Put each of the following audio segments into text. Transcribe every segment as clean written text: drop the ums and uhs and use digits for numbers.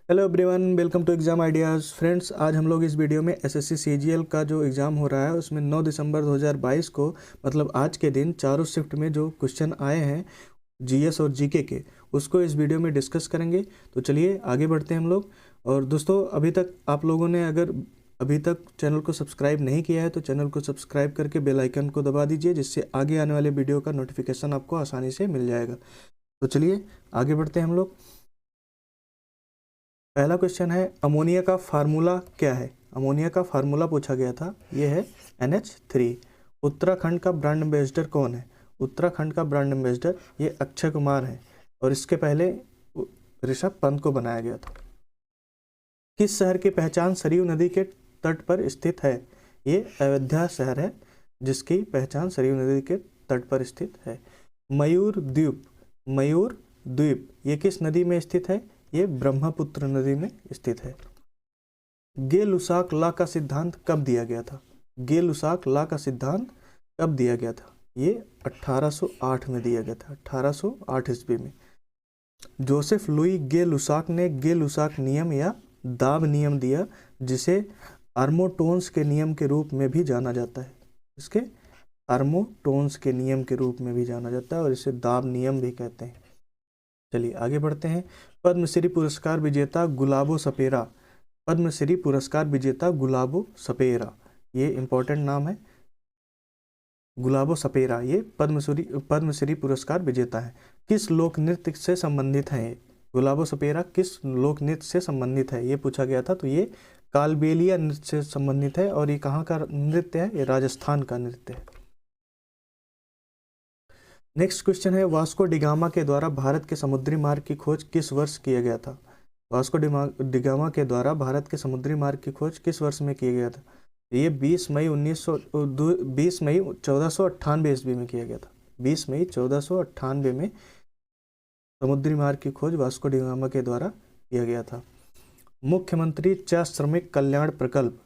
Hello everyone, welcome to Exam Ideas. Friends, आज हम लोग इस वीडियो में एसएससी सीजीएल का जो एग्ज़ाम हो रहा है उसमें 9 दिसंबर 2022 को मतलब आज के दिन चारों शिफ्ट में जो क्वेश्चन आए हैं जीएस और जीके के, उसको इस वीडियो में डिस्कस करेंगे। तो चलिए आगे बढ़ते हैं हम लोग। और दोस्तों, अभी तक आप लोगों ने अगर अभी तक चैनल को सब्सक्राइब नहीं किया है तो चैनल को सब्सक्राइब करके बेल आइकन को दबा दीजिए, जिससे आगे आने वाले वीडियो का नोटिफिकेशन आपको आसानी से मिल जाएगा। तो चलिए आगे बढ़ते हैं हम लोग। पहला क्वेश्चन है, अमोनिया का फार्मूला क्या है? अमोनिया का फार्मूला पूछा गया था, ये है NH3। उत्तराखंड का ब्रांड एम्बेसडर कौन है? उत्तराखंड का ब्रांड एम्बेसडर ये अक्षय कुमार है, और इसके पहले ऋषभ पंत को बनाया गया था। किस शहर की पहचान सरयू नदी के तट पर स्थित है? ये अयोध्या शहर है, जिसकी पहचान सरयू नदी के तट पर स्थित है। मयूर द्वीप, मयूर द्वीप ये किस नदी में स्थित है? ये ब्रह्मपुत्र नदी में स्थित है। गे-लुसाक लॉ का सिद्धांत कब दिया गया था? गे-लुसाक लॉ का सिद्धांत कब दिया गया था? ये 1808 में दिया गया था, 1808 ईस्वी में। जोसेफ लुई गे-लुसाक ने गे-लुसाक नियम या दाब नियम दिया, जिसे आर्मोटोन्स के नियम के रूप में भी जाना जाता है। इसके आर्मोटोन्स के नियम के रूप में भी जाना जाता है, और इसे दाब नियम भी कहते हैं। चलिए आगे बढ़ते हैं। पद्मश्री पुरस्कार विजेता गुलाबो सपेरा, पद्मश्री पुरस्कार विजेता गुलाबो सपेरा, ये इंपॉर्टेंट नाम है। गुलाबो सपेरा ये पद्मश्री पुरस्कार विजेता है। किस लोक नृत्य से संबंधित है? गुलाबो सपेरा किस लोक नृत्य से संबंधित है, ये पूछा गया था। तो ये कालबेलिया नृत्य से संबंधित है, और ये कहाँ का नृत्य है? ये राजस्थान का नृत्य है। नेक्स्ट क्वेश्चन है, वास्को डिगामा के द्वारा भारत के समुद्री मार्ग की खोज किस वर्ष किया गया था? वास्को डिगामा के द्वारा भारत के समुद्री मार्ग की खोज किस वर्ष में किया गया था? ये 20 मई 1498 ईस्वी में किया गया था। 20 मई 1498 में समुद्री मार्ग की खोज वास्को डिगामा के द्वारा किया गया था। मुख्यमंत्री चा श्रमिक कल्याण प्रकल्प,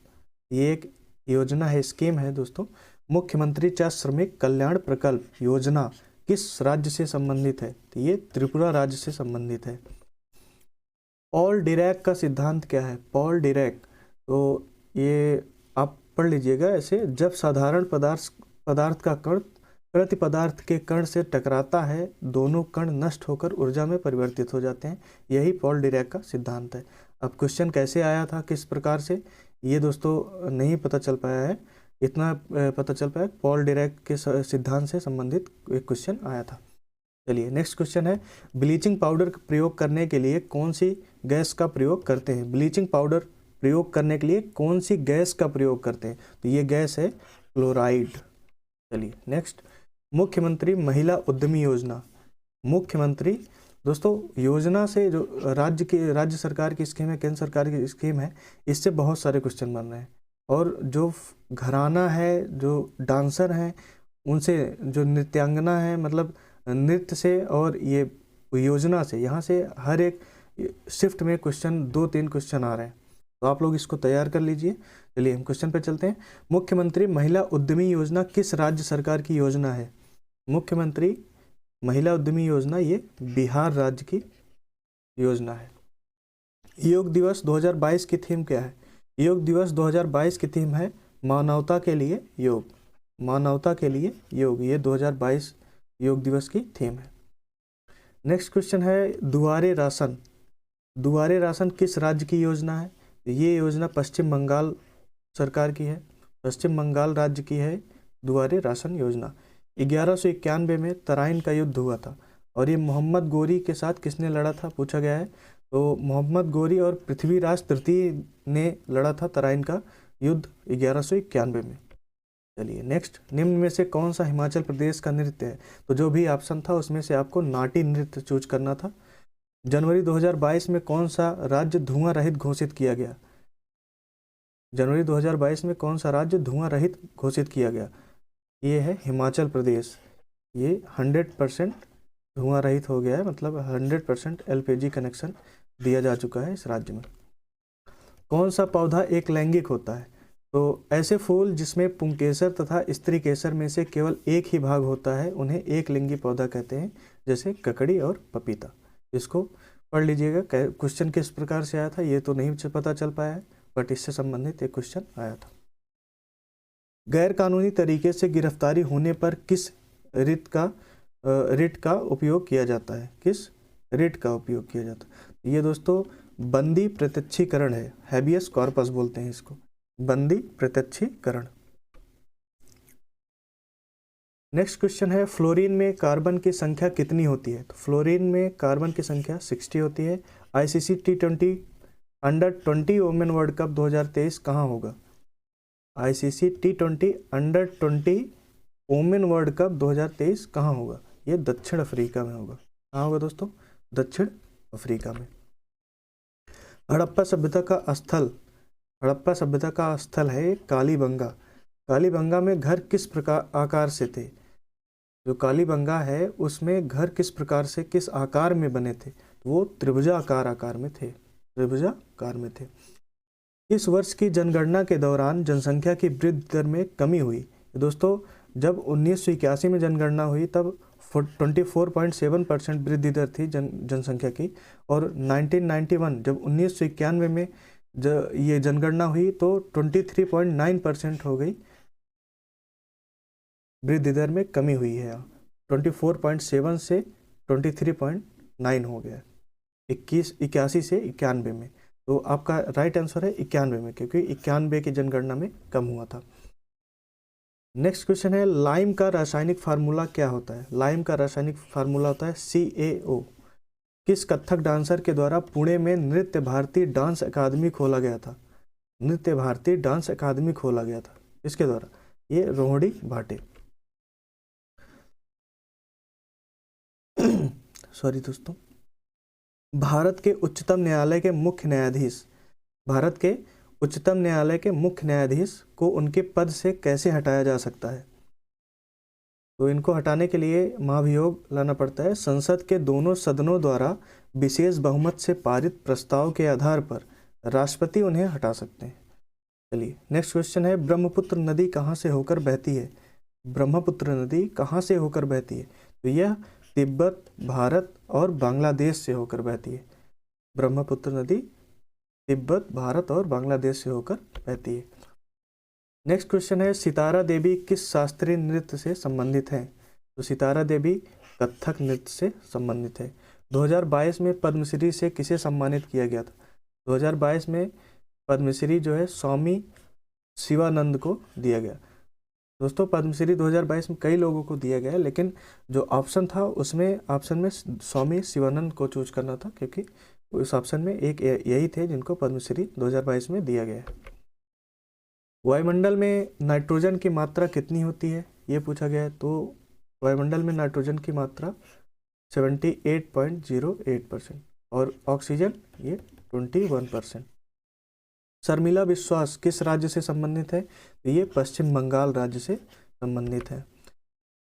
ये एक योजना है, स्कीम है दोस्तों। मुख्यमंत्री चा श्रमिक कल्याण प्रकल्प योजना किस राज्य से संबंधित है? तो ये त्रिपुरा राज्य से संबंधित है। पॉल डिरैक का सिद्धांत क्या है? पॉल डिरैक, तो ये आप पढ़ लीजिएगा ऐसे, जब साधारण पदार्थ का कण प्रति पदार्थ के कण से टकराता है, दोनों कण नष्ट होकर ऊर्जा में परिवर्तित हो जाते हैं। यही पॉल डिरैक का सिद्धांत है। अब क्वेश्चन कैसे आया था, किस प्रकार से, ये दोस्तों नहीं पता चल पाया है। इतना पता चल पाया, पॉल डिरैक के सिद्धांत से संबंधित एक क्वेश्चन आया था। चलिए नेक्स्ट क्वेश्चन है, ब्लीचिंग पाउडर प्रयोग करने के लिए कौन सी गैस का प्रयोग करते हैं? ब्लीचिंग पाउडर प्रयोग करने के लिए कौन सी गैस का प्रयोग करते हैं? तो ये गैस है क्लोराइड। चलिए नेक्स्ट, मुख्यमंत्री महिला उद्यमी योजना। मुख्यमंत्री दोस्तों योजना से जो राज्य सरकार की स्कीम है, केंद्र सरकार की स्कीम है, इससे बहुत सारे क्वेश्चन बन रहे हैं। और जो घराना है, जो डांसर हैं, उनसे, जो नृत्यांगना है, मतलब नृत्य से और ये योजना से, यहाँ से हर एक शिफ्ट में क्वेश्चन 2-3 क्वेश्चन आ रहे हैं, तो आप लोग इसको तैयार कर लीजिए। चलिए हम क्वेश्चन पे चलते हैं। मुख्यमंत्री महिला उद्यमी योजना किस राज्य सरकार की योजना है? मुख्यमंत्री महिला उद्यमी योजना ये बिहार राज्य की योजना है। योग दिवस 2022 की थीम क्या है? योग दिवस 2022 की थीम है मानवता के लिए योग। मानवता के लिए योग, ये 2022 योग दिवस की थीम है। नेक्स्ट क्वेश्चन है, दुआरे राशन। दुआरे राशन किस राज्य की योजना है? ये योजना पश्चिम बंगाल सरकार की है, पश्चिम बंगाल राज्य की है दुआरे राशन योजना। 1191 में तराइन का युद्ध हुआ था, और ये मोहम्मद गोरी के साथ किसने लड़ा था, पूछा गया है। तो मोहम्मद गोरी और पृथ्वीराज तृतीय ने लड़ा था तराइन का युद्ध 1191 में। चलिए नेक्स्ट, निम्न में से कौन सा हिमाचल प्रदेश का नृत्य है? तो जो भी ऑप्शन था उसमें से आपको नाटी नृत्य चूज करना था। जनवरी 2022 में कौन सा राज्य धुआं रहित घोषित किया गया? जनवरी 2022 में कौन सा राज्य धुआं रहित घोषित किया गया? ये है हिमाचल प्रदेश। ये 100% धुआं रहित हो गया है, मतलब 100% LPG कनेक्शन दिया जा चुका है इस राज्य में। कौन सा पौधा एक लैंगिक होता है? तो ऐसे फूल जिसमें पुंकेसर तथा स्त्री केसर में से केवल एक ही भाग होता है, उन्हें एक लिंगी पौधा कहते हैं, जैसे ककड़ी और पपीता। इसको पढ़ लीजिएगा क्वेश्चन किस प्रकार से आया था, ये तो नहीं पता चल पाया है, बट इससे संबंधित एक क्वेश्चन आया था। गैर कानूनी तरीके से गिरफ्तारी होने पर किस रिट का उपयोग किया जाता है, किस रिट का उपयोग किया जाता है? ये दोस्तों बंदी प्रत्यक्षीकरण है, हैबियस कॉर्पस बोलते हैं इसको, बंदी प्रत्यक्षीकरण। नेक्स्ट क्वेश्चन है, फ्लोरीन में कार्बन की संख्या कितनी होती है? तो फ्लोरीन में कार्बन की संख्या 60 होती है। ICC T20 under women world cup 2023 कहाँ होगा? ICC T20 under women world cup 2023 कहाँ होगा? ये दक्षिण अफ्रीका में होगा। कहाँ होगा दोस्तों? दक्षिण अफ्रीका में। हड़प्पा सभ्यता का स्थल, हड़प्पा सभ्यता का स्थल है कालीबंगा। कालीबंगा में घर किस प्रकार आकार से थे? जो कालीबंगा है उसमें घर किस प्रकार से, किस आकार में बने थे? वो त्रिभुजाकार में थे, त्रिभुजाकार में थे। इस वर्ष की जनगणना के दौरान जनसंख्या की वृद्धि दर में कमी हुई। दोस्तों जब 1981 में जनगणना हुई तब 24.7% वृद्धि दर थी जनसंख्या की, और 1991 जब 1991 में ये जनगणना हुई तो 23.9% हो गई, वृद्धि दर में कमी हुई है। 24.7 से 23.9 हो गया, 81 से 91 में। तो आपका राइट आंसर है 91 में, क्योंकि 91 की जनगणना में कम हुआ था। नेक्स्ट क्वेश्चन है, लाइम का रासायनिक फार्मूला क्या होता है? लाइम का रासायनिक फार्मूला होता है CaO। किस कथक डांसर के द्वारा पुणे में नृत्य भारती डांस अकादमी खोला गया था? नृत्य भारती डांस अकादमी खोला गया था इसके द्वारा? ये रोहिणी भाटे। सॉरी दोस्तों, भारत के उच्चतम न्यायालय के मुख्य न्यायाधीश, भारत के उच्चतम न्यायालय के मुख्य न्यायाधीश को उनके पद से कैसे हटाया जा सकता है? तो इनको हटाने के लिए महाभियोग लाना पड़ता है। संसद के दोनों सदनों द्वारा विशेष बहुमत से पारित प्रस्ताव के आधार पर राष्ट्रपति उन्हें हटा सकते हैं। चलिए नेक्स्ट क्वेश्चन है, ब्रह्मपुत्र नदी कहाँ से होकर बहती है? ब्रह्मपुत्र नदी कहाँ से होकर बहती है? तो यह तिब्बत, भारत और बांग्लादेश से होकर बहती है। ब्रह्मपुत्र नदी तिब्बत, भारत और बांग्लादेश से होकर बहती है। नेक्स्ट क्वेश्चन है, सितारा देवी किस शास्त्रीय नृत्य से संबंधित हैं? तो सितारा देवी कथक नृत्य से संबंधित है। 2022 में पद्मश्री से किसे सम्मानित किया गया था? 2022 में पद्मश्री जो है स्वामी शिवानंद को दिया गया। दोस्तों पद्मश्री 2022 में कई लोगों को दिया गया, लेकिन जो ऑप्शन था उसमें ऑप्शन में स्वामी शिवानंद को चूज करना था, क्योंकि उस ऑप्शन में एक यही थे जिनको पद्मश्री 2022 में दिया गया है। वायुमंडल में नाइट्रोजन की मात्रा कितनी होती है, ये पूछा गया है। तो वायुमंडल में नाइट्रोजन की मात्रा 78.08% और ऑक्सीजन ये 21%। शर्मिला विश्वास किस राज्य से संबंधित है? तो ये पश्चिम बंगाल राज्य से संबंधित है।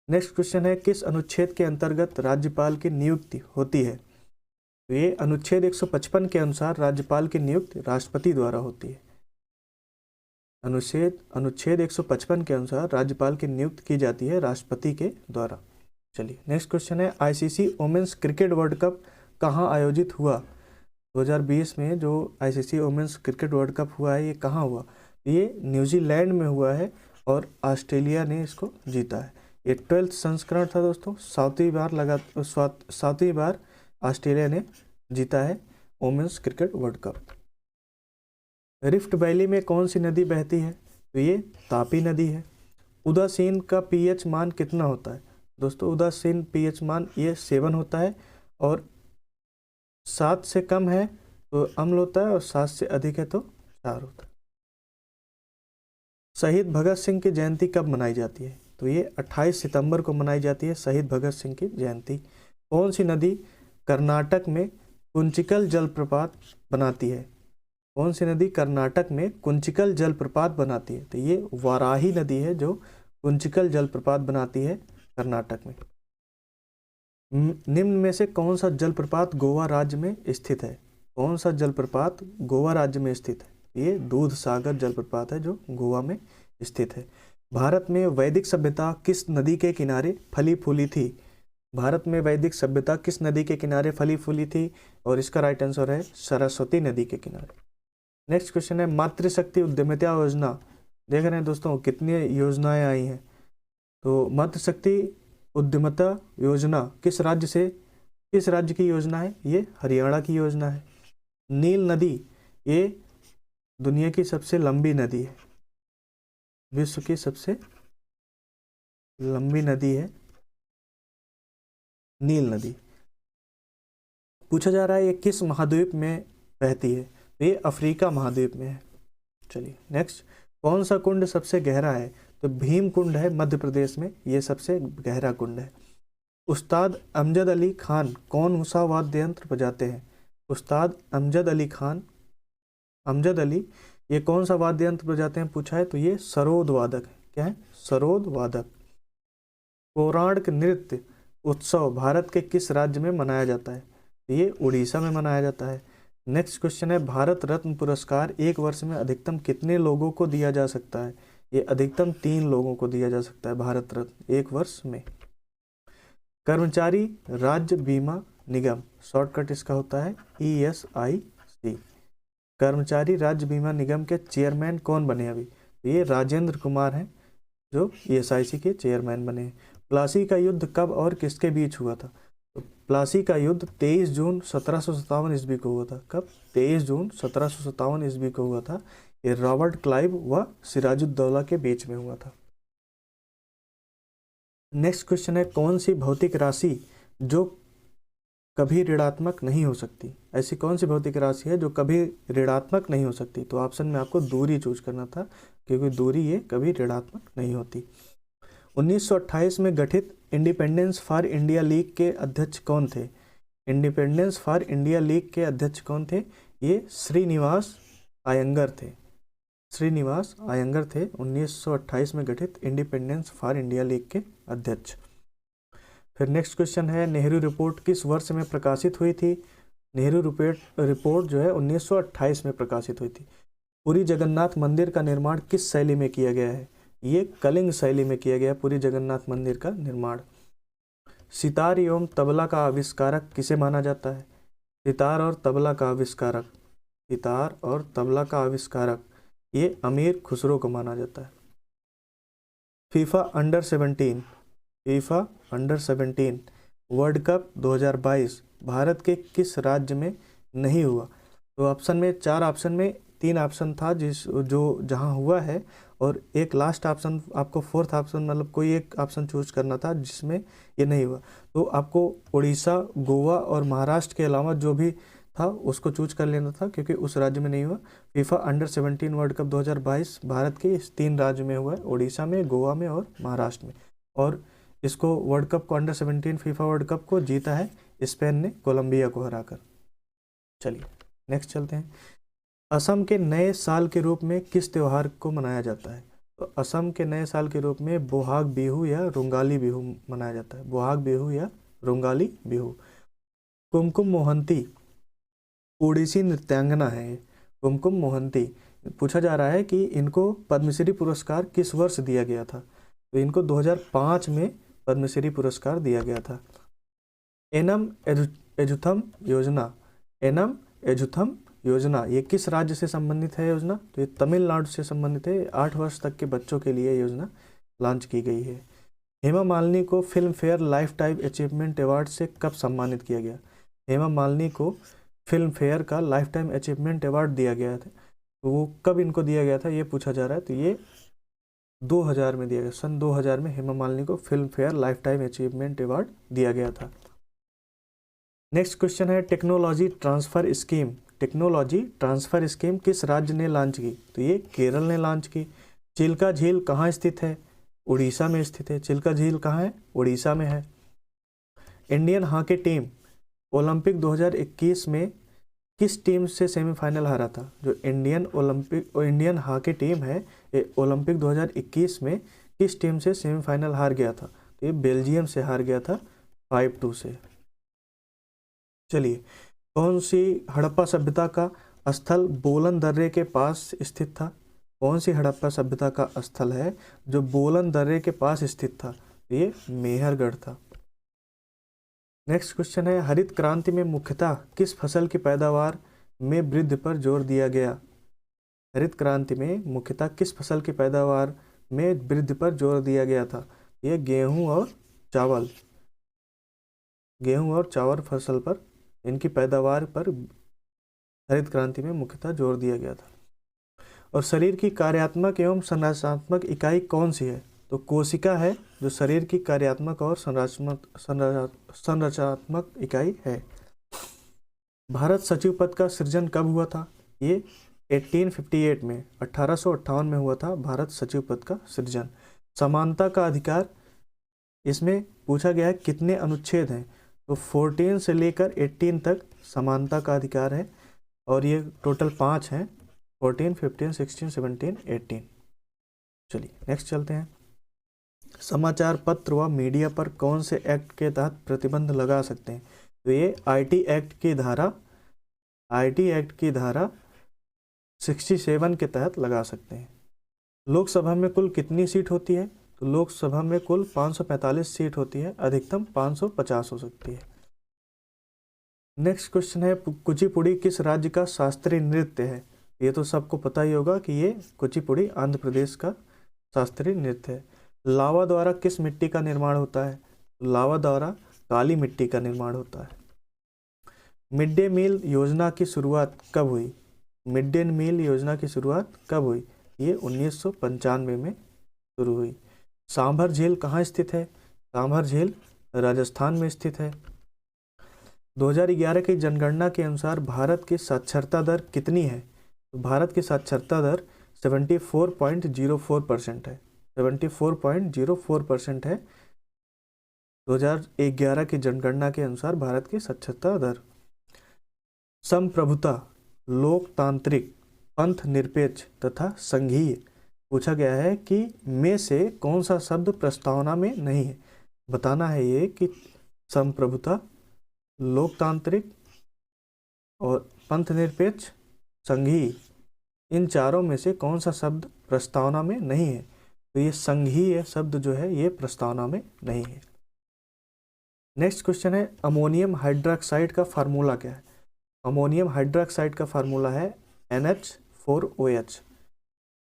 नेक्स्ट क्वेश्चन है, किस अनुच्छेद के अंतर्गत राज्यपाल की नियुक्ति होती है? तो ये अनुच्छेद 155 के अनुसार राज्यपाल की नियुक्ति राष्ट्रपति द्वारा होती है। अनुच्छेद 155 के अनुसार राज्यपाल की नियुक्ति की जाती है राष्ट्रपति के द्वारा। चलिए नेक्स्ट क्वेश्चन है, ICC women's cricket world cup कहाँ आयोजित हुआ? 2020 में जो ICC women's cricket world cup हुआ है ये कहाँ हुआ? ये न्यूजीलैंड में हुआ है और ऑस्ट्रेलिया ने इसको जीता है। ये 12th संस्करण था दोस्तों, सातवीं बार ऑस्ट्रेलिया ने जीता है women's cricket world cup. Rift valley में कौन सी नदी बहती है? तो ये तापी नदी है। उदासीन का पीएच मान कितना होता है? दोस्तों उदासीन पीएच मान ये 7 होता है, और 7 से कम है तो अम्ल होता है, और 7 से अधिक है तो क्षार होता है। शहीद भगत सिंह की जयंती कब मनाई जाती है? तो ये 28 सितंबर को मनाई जाती है शहीद भगत सिंह की जयंती। कौन सी नदी कर्नाटक में कुंचिकल जलप्रपात बनाती है? कौन सी नदी कर्नाटक में कुंचिकल जलप्रपात बनाती है? तो ये वाराही नदी है जो कुंचिकल जलप्रपात बनाती है कर्नाटक में। निम्न में से कौन सा जलप्रपात गोवा राज्य में स्थित है? कौन सा जलप्रपात गोवा राज्य में स्थित है? ये दूध सागर जलप्रपात है जो गोवा में स्थित है। भारत में वैदिक सभ्यता किस नदी के किनारे फली फूली थी? भारत में वैदिक सभ्यता किस नदी के किनारे फली फूली थी, और इसका राइट आंसर है सरस्वती नदी के किनारे। नेक्स्ट क्वेश्चन है मातृशक्ति उद्यमिता योजना। देख रहे हैं दोस्तों कितनी योजनाएं आई हैं। तो मातृशक्ति उद्यमिता योजना किस राज्य की योजना है? ये हरियाणा की योजना है। नील नदी ये दुनिया की सबसे लंबी नदी है, विश्व की सबसे लंबी नदी है नील नदी। पूछा जा रहा है ये किस महाद्वीप में बहती है? तो ये अफ्रीका महाद्वीप में है। चलिए नेक्स्ट, कौन सा कुंड सबसे गहरा है? तो भीम कुंड है मध्य प्रदेश में, ये सबसे गहरा कुंड है। उस्ताद अमजद अली खान कौन सा वाद्य यंत्र बजाते हैं? उस्ताद अमजद अली ये कौन सा वाद्य यंत्र बजाते हैं पूछा है, तो ये सरोद वादक है। क्या है? सरोद वादक। पौराणिक नृत्य उत्सव भारत के किस राज्य में मनाया जाता है? ये उड़ीसा में मनाया जाता है। नेक्स्ट क्वेश्चन है भारत रत्न पुरस्कार एक वर्ष में अधिकतम कितने लोगों को दिया जा सकता है? ये अधिकतम 3 लोगों को दिया जा सकता है भारत रत्न एक वर्ष में। कर्मचारी राज्य बीमा निगम, शॉर्टकट इसका होता है ESIC। कर्मचारी राज्य बीमा निगम के चेयरमैन कौन बने अभी? ये राजेंद्र कुमार हैं जो ESIC के चेयरमैन बने हैं। प्लासी का युद्ध कब और किसके बीच हुआ था? तो प्लासी का युद्ध 23 जून 1757 ईस्वी को हुआ था। कब? 23 जून 1757 ईस्वी को हुआ था। ये रॉबर्ट क्लाइव व सिराजुद्दौला के बीच में हुआ था। नेक्स्ट क्वेश्चन है कौन सी भौतिक राशि जो कभी ऋणात्मक नहीं हो सकती? ऐसी कौन सी भौतिक राशि है जो कभी ऋणात्मक नहीं हो सकती? तो ऑप्शन में आपको दूरी चूज करना था, क्योंकि दूरी ये कभी ऋणात्मक नहीं होती। 1928 में गठित इंडिपेंडेंस फॉर इंडिया लीग के अध्यक्ष कौन थे? इंडिपेंडेंस फॉर इंडिया लीग के अध्यक्ष कौन थे? ये श्रीनिवास अयंगर थे। श्रीनिवास अयंगर थे 1928 में गठित इंडिपेंडेंस फॉर इंडिया लीग के अध्यक्ष। फिर नेक्स्ट क्वेश्चन है नेहरू रिपोर्ट किस वर्ष में प्रकाशित हुई थी? नेहरू रिपोर्ट जो है 1928 में प्रकाशित हुई थी। पुरी जगन्नाथ मंदिर का निर्माण किस शैली में किया गया है? ये कलिंग शैली में किया गया पुरी जगन्नाथ मंदिर का निर्माण। सितार एवं तबला का आविष्कारक किसे माना जाता है? सितार और तबला का आविष्कारक ये अमीर खुसरो को माना जाता है। FIFA under 17 world cup 2022 Bharat के किस राज्य में नहीं हुआ? तो ऑप्शन में 4 ऑप्शन में 3 ऑप्शन था जहां हुआ है, और एक लास्ट ऑप्शन आपको 4th ऑप्शन मतलब कोई एक ऑप्शन चूज करना था जिसमें ये नहीं हुआ। तो आपको उड़ीसा, गोवा और महाराष्ट्र के अलावा जो भी था उसको चूज कर लेना था, क्योंकि उस राज्य में नहीं हुआ। FIFA under 17 world cup 2022 Bharat के इस 3 राज्य में हुआ है, उड़ीसा में, गोवा में और महाराष्ट्र में। और इसको वर्ल्ड कप को अंडर 17 फीफा वर्ल्ड कप को जीता है स्पेन ने कोलंबिया को हराकर। चलिए नेक्स्ट चलते हैं। असम के नए साल के रूप में किस त्योहार को मनाया जाता है? तो असम के नए साल के रूप में बोहाग बिहू या रुंगाली बिहू मनाया जाता है। बोहाग बिहू या रुंगाली बिहू। कुमकुम मोहंती ओडिसी नृत्यांगना है। कुमकुम मोहंती, पूछा जा रहा है कि इनको पद्मश्री पुरस्कार किस वर्ष दिया गया था? तो इनको 2005 में पद्मश्री पुरस्कार दिया गया था। एनम एजुथम योजना ये किस राज्य से संबंधित है योजना? तो ये तमिलनाडु से संबंधित है। 8 वर्ष तक के बच्चों के लिए योजना लॉन्च की गई है। हेमा मालिनी को film fair life time achievement award से कब सम्मानित किया गया? हेमा मालिनी को फिल्म फेयर का लाइफ टाइम अचीवमेंट अवार्ड दिया गया था। तो वो कब इनको दिया गया था ये पूछा जा रहा है। तो ये 2000 में दिया गया। सन 2000 में हेमा मालिनी को film fair life time achievement award दिया गया था। नेक्स्ट क्वेश्चन है टेक्नोलॉजी ट्रांसफर स्कीम किस राज्य ने लॉन्च की? तो ये केरल ने लॉन्च की। चिल्का झील कहाँ स्थित है? उड़ीसा में स्थित है। चिल्का झील कहाँ है? उड़ीसा में है। इंडियन हॉकी टीम ओलंपिक 2021 में किस टीम से सेमीफाइनल हारा था? जो इंडियन हॉकी टीम है ये ओलंपिक 2021 में किस टीम से सेमीफाइनल हार गया था? तो ये बेल्जियम से हार गया था 5-2 से। चलिए, कौन सी हड़प्पा सभ्यता का स्थल बोलन दर्रे के पास स्थित था? कौन सी हड़प्पा सभ्यता का स्थल है जो बोलन दर्रे के पास स्थित था? ये मेहरगढ़ था। नेक्स्ट क्वेश्चन है, हरित क्रांति में मुख्यतः किस फसल की पैदावार में वृद्धि पर जोर दिया गया? हरित क्रांति में मुख्यतः किस फसल की पैदावार में वृद्धि पर जोर दिया गया था? ये गेहूं और चावल फसल पर, इनकी पैदावार पर हरित क्रांति में मुख्यतः जोर दिया गया था। और शरीर की कार्यात्मक एवं संरचनात्मक इकाई कौन सी है? तो कोशिका है जो शरीर की कार्यात्मक और संरचनात्मक इकाई है। भारत सचिव पद का सृजन कब हुआ था? ये 1858 में, 1858 में हुआ था भारत सचिव पद का सृजन। समानता का अधिकार, इसमें पूछा गया है कितने अनुच्छेद हैं? तो 14 से लेकर 18 तक समानता का अधिकार है और ये टोटल 5 हैं, 14, 15, 16, 17, 18। चलिए नेक्स्ट चलते हैं। समाचार पत्र व मीडिया पर कौन से एक्ट के तहत प्रतिबंध लगा सकते हैं? तो ये आईटी एक्ट की धारा 67 के तहत लगा सकते हैं। लोकसभा में कुल कितनी सीट होती है? तो लोकसभा में कुल 545 सीट होती है, अधिकतम 550 हो सकती है। नेक्स्ट क्वेश्चन है, कुचिपुड़ी किस राज्य का शास्त्रीय नृत्य है? ये तो सबको पता ही होगा कि ये कुचिपुड़ी आंध्र प्रदेश का शास्त्रीय नृत्य है। लावा द्वारा किस मिट्टी का निर्माण होता है? लावा द्वारा काली मिट्टी का निर्माण होता है। मिड डे मील योजना की शुरुआत कब हुई? मिड डे मील योजना की शुरुआत कब हुई? ये 1995 में शुरू हुई। सांभर झील कहाँ स्थित है? सांभर झील राजस्थान में स्थित है। 2011 की जनगणना के अनुसार भारत की साक्षरता दर कितनी है? तो भारत की साक्षरता दर 74.04% है, 74.04% है 2011 की जनगणना के अनुसार भारत की साक्षरता दर। संप्रभुता, लोकतांत्रिक, पंथ निरपेक्ष तथा संघीय पूछा गया है कि में से कौन सा शब्द प्रस्तावना में नहीं है? बताना है ये कि संप्रभुता, लोकतांत्रिक और पंथ निरपेक्ष, संघीय, इन चारों में से कौन सा शब्द प्रस्तावना में नहीं है? तो ये संघीय शब्द जो है ये प्रस्तावना में नहीं है। नेक्स्ट क्वेश्चन है, अमोनियम हाइड्रोक्साइड का फार्मूला क्या है? अमोनियम हाइड्रोक्साइड का फार्मूला है NH4OH।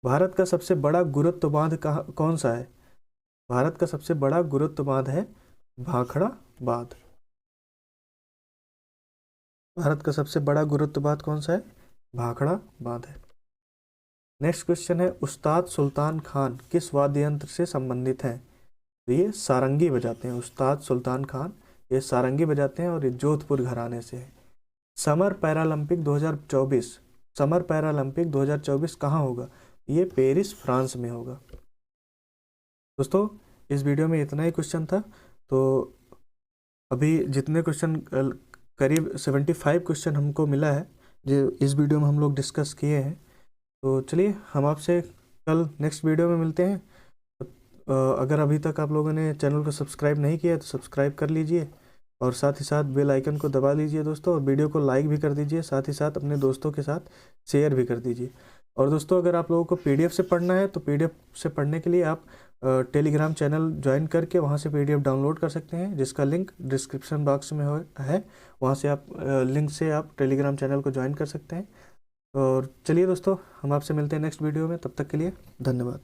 भारत का सबसे बड़ा गुरुत्व बांध कौन सा है? भारत का सबसे बड़ा गुरुत्व बांध है भाखड़ा बांध। भारत का सबसे बड़ा गुरुत्व बांध कौन सा है? भाखड़ा बांध है। नेक्स्ट क्वेश्चन है, उस्ताद सुल्तान खान किस वाद्य यंत्र से संबंधित हैं? तो ये सारंगी बजाते हैं। उस्ताद सुल्तान खान ये सारंगी बजाते हैं और ये जोधपुर घराने से है। समर पैरालंपिक 2024 कहाँ होगा? ये पेरिस, फ्रांस में होगा। दोस्तों इस वीडियो में इतना ही क्वेश्चन था। तो अभी जितने क्वेश्चन, करीब 75 क्वेश्चन हमको मिला है जो इस वीडियो में हम लोग डिस्कस किए हैं। तो चलिए हम आपसे कल नेक्स्ट वीडियो में मिलते हैं। अगर अभी तक आप लोगों ने चैनल को सब्सक्राइब नहीं किया तो सब्सक्राइब कर लीजिए और साथ ही साथ बेल आइकन को दबा लीजिए दोस्तों, और वीडियो को लाइक भी कर दीजिए, साथ ही साथ अपने दोस्तों के साथ शेयर भी कर दीजिए। और दोस्तों अगर आप लोगों को PDF से पढ़ना है तो PDF से पढ़ने के लिए आप टेलीग्राम चैनल ज्वाइन करके वहाँ से PDF डाउनलोड कर सकते हैं, जिसका लिंक डिस्क्रिप्शन बॉक्स में है। वहाँ से आप लिंक से आप टेलीग्राम चैनल को ज्वाइन कर सकते हैं। और चलिए दोस्तों हम आपसे मिलते हैं नेक्स्ट वीडियो में, तब तक के लिए धन्यवाद।